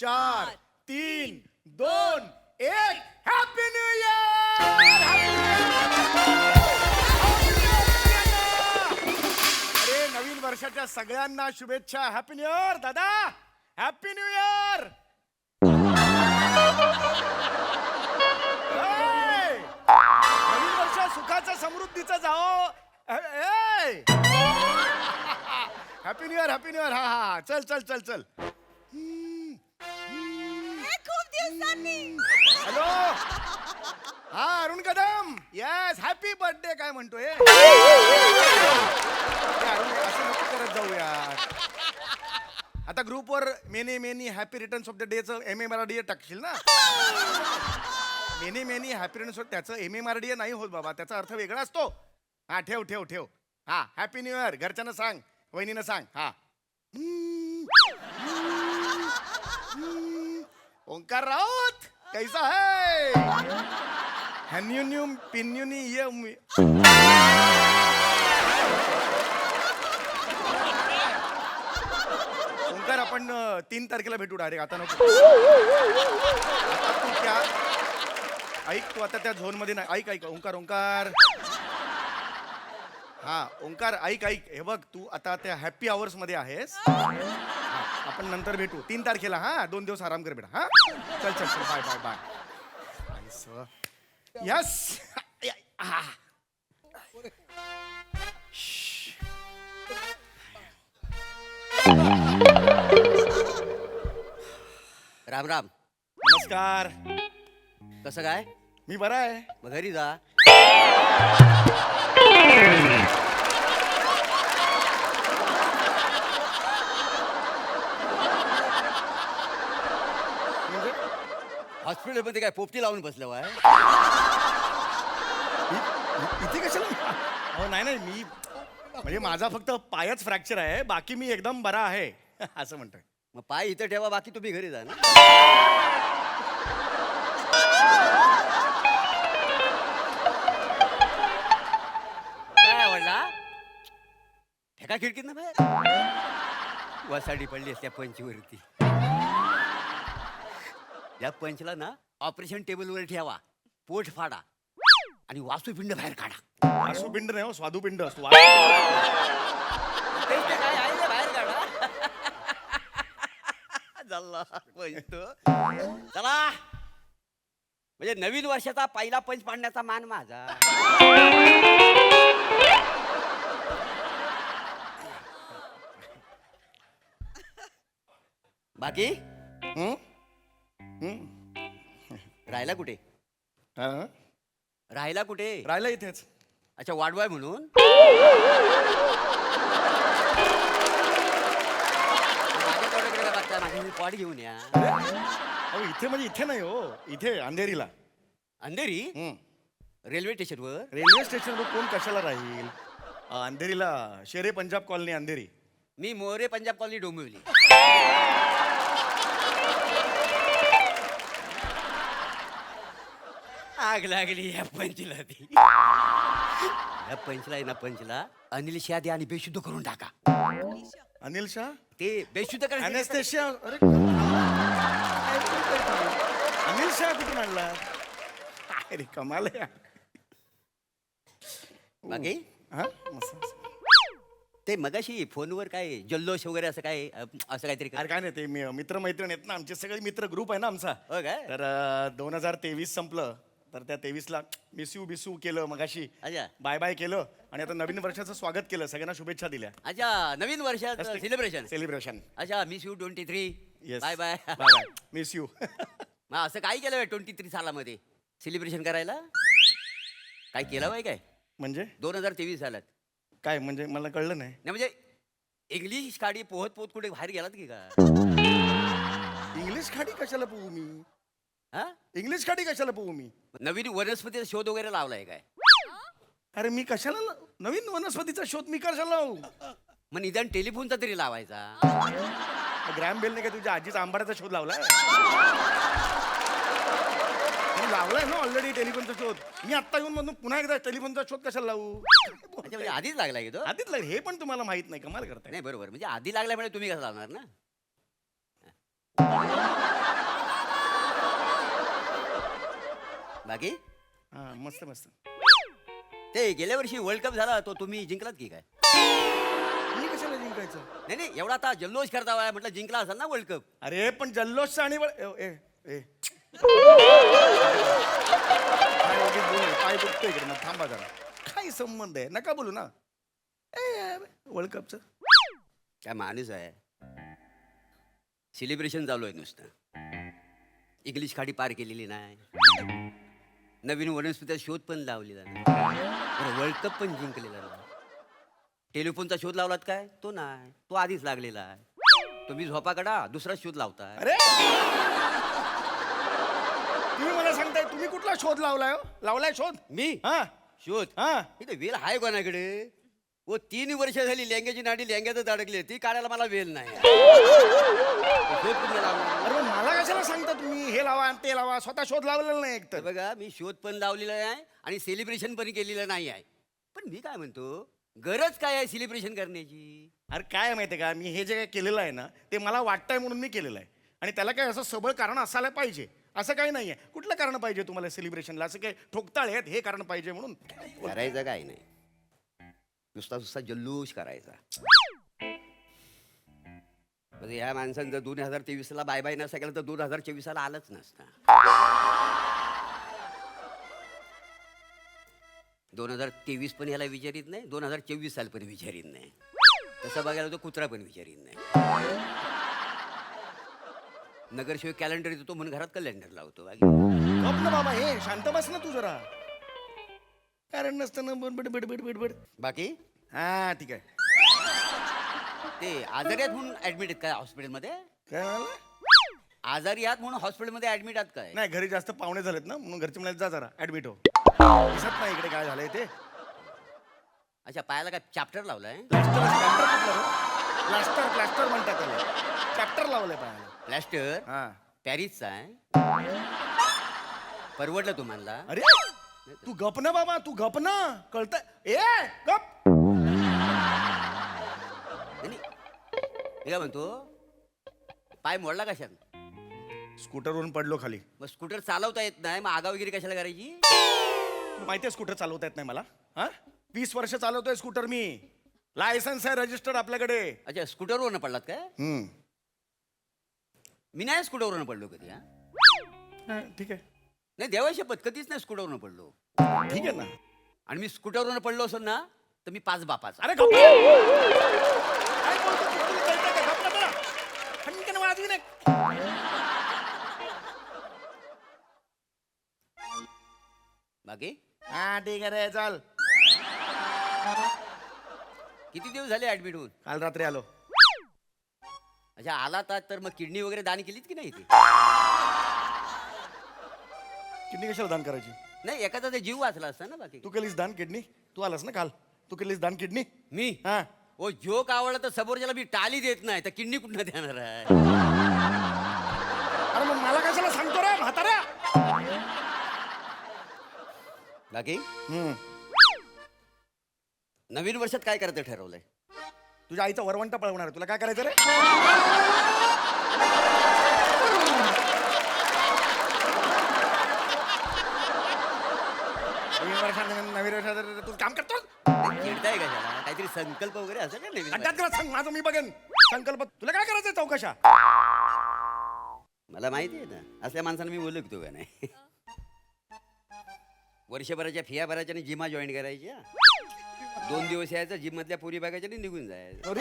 4 3 2 1 happy new year. अरे नवीन वर्षाच्या सगळ्यांना शुभेच्छा. हॅपी न्यू इयर दादा. Happy new year. नवीन वर्ष सुखाचं समृद्धीचं जाओ. Happy new year. Happy new year. हा हा चल चल चल चल. खूप दिवसांनी. हॅलो. हा Arun Kadam. Yes happy birthday. काय म्हणतोय अरुण? असं नको करत जाऊ यार. आता ग्रुपवर many many happy returns of the डेचं MMRDA टाकशील ना. Many many happy returns of त्याचं MMRDA नाही होत बाबा. त्याचा अर्थ वेगळा असतो. हा ठेव ठेव ठेव. हा हॅपी न्यू इयर. घरच्यांना सांग. वहिनीनं सांग. हा ओंकार राऊत कैसा है. हॅन्युन्यूम पिन्युनी ये ओंकार आपण 3 तारखेला भेटू डायरेक्ट. आता नको. आता तू त्या ऐक. तू आता त्या झोन मध्ये नाही. ऐक ऐक ओंकार ओंकार. हा ओंकार ऐक ऐक. हे बघ तू आता त्या हॅपी आवर्स मध्ये आहेस. आपण नंतर भेटू 3 तारखेला. हा 2 दिवस आराम कर बेटा. हा चल चल चल. Bye bye bye. Yes. Ram Ram. नमस्कार. कसं काय? मी बरा आहे. मग घरी जा. म्हणजे हॉस्पिटलमध्ये काय पोपटी लावून बसलं वाय? इथे कशाला? हो नाही नाही मी म्हणजे माझा फक्त पायच फ्रॅक्चर आहे. बाकी मी एकदम बरा आहे. असं म्हणतोय. मग पाय इथं ठेवा, बाकी तुम्ही घरी जा ना. काय आवडला? ठेका खिडकीत ना बाहेर. वसाडी पडली त्या पंचवरती. या पंचला ना ऑपरेशन टेबलवर ठेवा. पोट फाडा आणि वासूपिंड बाहेर काढा. वासुपिंड नाही हो स्वादुपिंड असतो. तेच ते काय आहे ते बाहेर काढा. झाला पंच. चला म्हणजे नवीन वर्षाचा पहिला पंच पाडण्याचा मान माझा. बाकी हं? हं? राहिला कुठे? हा? राहिला कुठे? राहिला इथेच. अच्छा वाढवाय म्हणून. माझ्या तोंडाकडे का बघताय? माझी मी पॉट घेऊन या. अहो इथे म्हणजे इथे नाही हो. इथे अंधेरीला. अंधेरी हं. रेल्वे स्टेशनवर. रेल्वे स्टेशनवर कोण कशाला राहील. अंधेरीला शेरे पंजाब कॉलनी अंधेरी. मी मोरे पंजाब कॉलनी डोंबिवली. आग लागली या पंचला ती. या पंचला आहे ना पंचला अनिल शाह द्या आणि बेशुद्ध करून टाका. अनिल शाह. ते बेशुद्ध करायचं. अनेस्थेशिया. अरे अनिल शाह कुठून आणला. अरे कमाल आहे. बाकी हा मस्त. ते मगाशी फोनवर काय जल्लोष वगैरे असं काय असं काहीतरी अरे काय नाही ते मित्र मैत्रीण आहेत ना आमचे सगळे मित्र ग्रुप आहे ना आमचा. हो काय? तर 2023 संपलं तर त्या 23ला मिसयू बिसू केलं मगाशी. अच्छा बाय बाय केलं आणि आता नवीन वर्षाचं स्वागत केलं. सगळ्यांना शुभेच्छा दिल्या. अच्छा नवीन वर्षाचं सेलिब्रेशन. सेलिब्रेशन. अच्छा miss you 23. Yes bye bye. Bye bye miss you. मग असं काय केलं 23 सालामध्ये सेलिब्रेशन करायला? काय केलं बाय काय म्हणजे 2023 सालात? काय म्हणजे मला कळलं नाही. नाही म्हणजे इंग्लिश खाडी पोहत पोहत कुठे बाहेर गेलात की का? इंग्लिश खाडी कशाला पोहू मी. हा इंग्लिश खाडी कशाला पोहू मी. नवीन वनस्पतीचा शोध वगैरे लावलाय काय? अरे मी कशाला नवीन वनस्पतीचा शोध मी कशाला लावू. मग निदान टेलिफोनचा तरी लावायचा. ग्रॅम बेलने काय तुझ्या आजीचा आंबाड्याचा शोध लावलाय. लावलाय ना ऑलरेडी टेलिफोनचा शोध. मी आत्ता येऊन म्हणून पुन्हा एकदा टेलिफोनचा शोध कशाला लावू. अच्छा म्हणजे आधीच लागलाय की तो? आधीच लागेल हे पण तुम्हाला माहित नाही. कमाल करताय. नाही बरोबर म्हणजे आधी लागल्यामुळे तुम्ही कसं लावणार ना. बाकी हा मस्त मस्त. ते गेल्या वर्षी वर्ल्ड कप झाला तो तुम्ही जिंकलात की काय? मी कशाला जिंकायचं? नाही नाही, एवढा आता जल्लोष करता म्हटलं जिंकला असेल ना वर्ल्ड कप. अरे पण जल्लोषचा आणि पाय दुखतोय इकडे, मग थांबा जरा. काय संबंध आहे? नका बोलू ना वर्ल्ड कपचं. काय माणूस आहे, सेलिब्रेशन चालू आहे नुसतं. इंग्लिश खाडी पार केलेली नाही, नवीन वनस्पतीचा शोध पण लावलेला नाही, वर्ल्ड कप पण जिंकलेला नाही. टेलिफोनचा शोध लावलात काय? तो नाही, तो आधीच लागलेला आहे. तुम्ही झोपा काढा, दुसरा शोध लावताय. अरे तुम्ही मला सांगताय तुम्ही कुठला शोध लावलाय? लावलाय शोध मी हा शोध हा. इथे वेल आहे कोणाकडे? वो 3 वर्ष झाली लेंग्याची नाडी लेंग्यातच अडकली, ती काढायला मला वेल नाही. शोध कुठला लावला? अरे मग मला कशाला सांगता तुम्ही हे लावा आणि ते लावा? स्वतः शोध लावलेला नाही तर एकतर. बघा, मी शोध पण लावलेला आहे आणि सेलिब्रेशन पण केलेलं नाही आहे. पण मी काय म्हणतो, गरज काय आहे सेलिब्रेशन करण्याची? अरे काय माहितीये का, मी हे जे काय केलेलं आहे ना ते मला वाटतंय म्हणून मी केलेलं आहे, आणि त्याला काय असं सबळ कारण असायला पाहिजे असं काही नाहीये. कुठलं कारण पाहिजे तुम्हाला सेलिब्रेशनला? असं काय ठोकताळे आहेत हे कारण पाहिजे म्हणून? करायचं काय नाही, नुसता जल्लोष करायचा. म्हणजे ह्या माणसानं जर 2023 बाय बाय नसता केलं तर 2024 आलंच नसतं. 2023 पण ह्याला विचारित नाही, 2024 साल पण विचारित नाही. तसं बघायला तो कुत्रा पण विचारित नाही. नगरसेवक कॅलेंडर देतो म्हणून घरात कॅलेंडर लावतो. गप ना बाबा, हे शांत बस ना तू जरा. कारण नसतं ना बडबड बडबड बडबड. बाकी हा ठीक आहे. ते आजारी आहेत म्हणून ऍडमिट आहेत काय हॉस्पिटलमध्ये? काय म्हणाला? आजारी आहात म्हणून हॉस्पिटलमध्ये ऍडमिट आहात काय? नाही, घरी जास्त पाहुणे झालेत ना म्हणून घरचे म्हणाले जा जरा ऍडमिट हो. दिसत नाही इकडे काय झालंय ते. अच्छा, पायाला काय चॅप्टर लावलाय? प्लास्टर प्लास्टर म्हणतात त्याला. चॅप्टर लावलंय पायाला. प्लॅस्टर हा. पॅरिसचा आहे? परवडलं तुम्हाला? अरे तू गप ना बाबा, तू गप ना. कळतंय? ए गप. नाही, मी काय म्हणतो, पाय मोडला कशात? स्कूटरवरून पडलो खाली. मग स्कूटर चालवता येत नाही, मग आगाव वगैरे कशाला करायची? तुला माहितीये स्कूटर चालवता येत नाही मला? हा 20 वर्ष चालवतोय स्कूटर मी. लायसन्स आहे रजिस्टर्ड आपल्याकडे. अच्छा, स्कूटरवरनं पडलात काय? मी नाही स्कूटरवरनं पडलो कधी. हा ठीक आहे. नाही, देवा शपथ कधीच नाही स्कूटरवरनं पडलो. ठीक आहे ना. आणि मी स्कूटरवरनं पडलो असेल ना तर मी 5 बापाचा. अरे गप. काय बोलतो तू? तुला कळतंय का? गप ना जरा. खणखण वाजवी नाही. बाकी हा ठीक आहे रे, चल. किती दिवस झाले ऍडमिट होऊन? काल रात्री आलो. अच्छा, आला तर मग किडनी वगैरे दान केलीत की नाही? ती किडनी कशाला दान करायची? नाही, एखादा ते जीव वाचला असता ना. बाकी तू केलीस दान किडनी? तू आलास ना काल, तू केलीस दान किडनी? मी हा. ओ जोक आवडला तर समोरच्याला मी टाली देत नाही, तर किडनी कुठं देणार आहे? अरे मग मला कशाला सांगतो रे म्हाताऱ्या? बाकी नवीन वर्षात काय करायचं ठरवलंय? तुझ्या आईचा वरवंटा पळवणार आहे. तुला काय करायचं रे? नवीन वर्षात तू काम करतो? चिडताय कशाला? काहीतरी संकल्प वगैरे असेल का नवीन अड्ड्यात करा सांग, माझं मी बघेन. संकल्प तुला काय करायचं चौकशा? मला माहिती आहे ना, असल्या माणसाला मी ओळखतो का नाही. वर्षभराच्या फिया भरायच्या आणि जिमा जॉईन करायच्या. 2 दिवस यायचं, जिम मधल्या पुरी बघायच्या आणि निघून जायचं.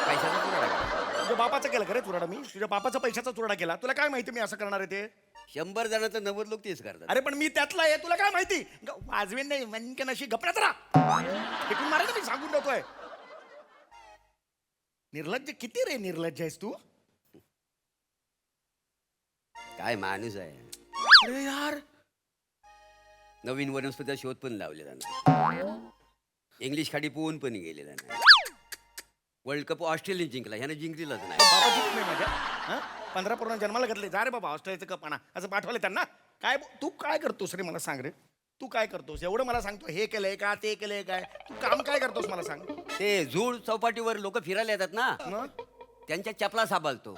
पैशाचा चुराडा केला. तुझ्या बापाचं केलं खरे चुराडा मी? तुझ्या बापाचा पैशाचा चुराडा केला? तुला काय माहिती मी असं करणार आहे ते? 100 जणांचं 90 लोक तेच करतात. अरे पण मी त्यातला आहे, तुला काय माहिती? वाजवेन नाही मनकन अशी गपण्यात राहा. फेकून मारा मी सांगून ठेवतोय. निर्लज्ज किती रे निर्लज्ज आहेस तू? काय माणूस आहे. अरे यार, नवीन वनस्पतीचा शोध पण लावलेला नाही, इंग्लिश खाडी पोहून पण गेलेला नाही. वर्ल्ड कप ऑस्ट्रेलिया जिंकला, ह्यानं जिंकलेलाच नाही. बाबा जिंकत नाही माझ्या. हा 15 पोरांना जन्माला घातले. जा रे बाबा ऑस्ट्रेलियाचं कप आणा असं पाठवले त्यांना. काय तू काय करतोस रे? मला सांग रे, तू काय करतोस? एवढं मला सांगतो हे केलंय का ते केलंय काय? तू काम काय करतोस मला सांग. ते झूड चौपाटीवर लोक फिरायला येतात ना, मग? त्यांच्या चपला सांभाळतो